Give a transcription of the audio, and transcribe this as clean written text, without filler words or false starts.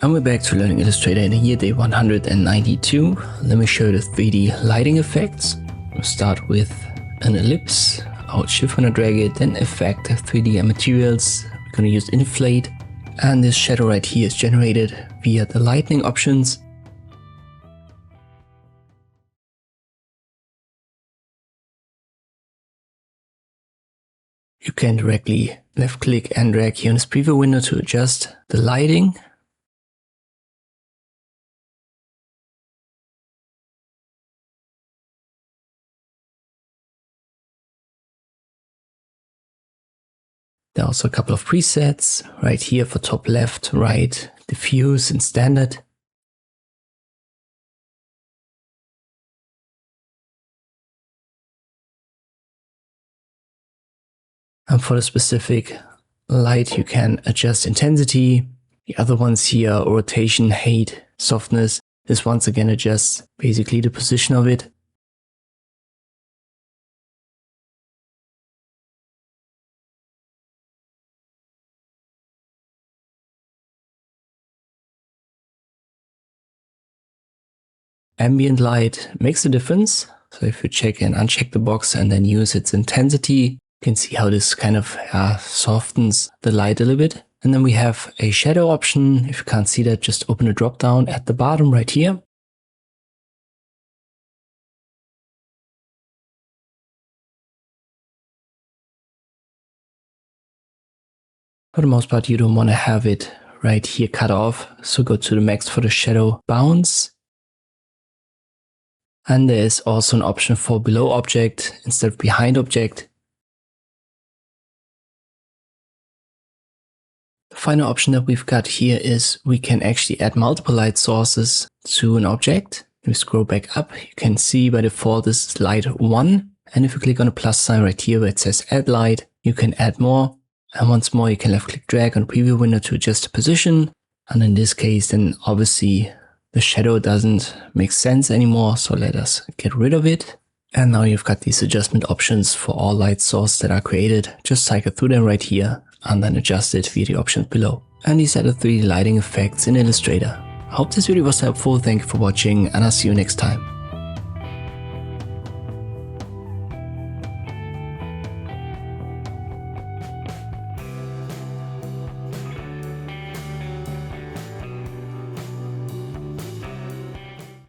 And we're back to learning Illustrator in here, day 192. Let me show you the 3D lighting effects. We'll start with an ellipse. Hold shift when I drag it, then effect 3D and materials. We're going to use inflate. And this shadow right here is generated via the lightning options. You can directly left click and drag here in this preview window to adjust the lighting. There are also a couple of presets right here for top left, right, diffuse and standard. And for the specific light, you can adjust intensity. The other ones here, rotation, height, softness. This once again adjusts basically the position of it. Ambient light makes a difference. So if you check and uncheck the box and then use its intensity, you can see how this kind of softens the light a little bit. And then we have a shadow option. If you can't see that, just open a drop down at the bottom right here. For the most part, you don't want to have it right here cut off. So go to the max for the shadow bounce. And there is also an option for below object instead of behind object. The final option that we've got here is we can actually add multiple light sources to an object. If we scroll back up, you can see by default this is light 1. And if you click on the plus sign right here where it says add light, you can add more. And once more, you can left click drag on the preview window to adjust the position. And in this case, then obviously the shadow doesn't make sense anymore, so let us get rid of it. And now you've got these adjustment options for all light sources that are created. Just cycle through them right here and then adjust it via the options below. And these are the 3D lighting effects in Illustrator. I hope this video was helpful. Thank you for watching and I'll see you next time.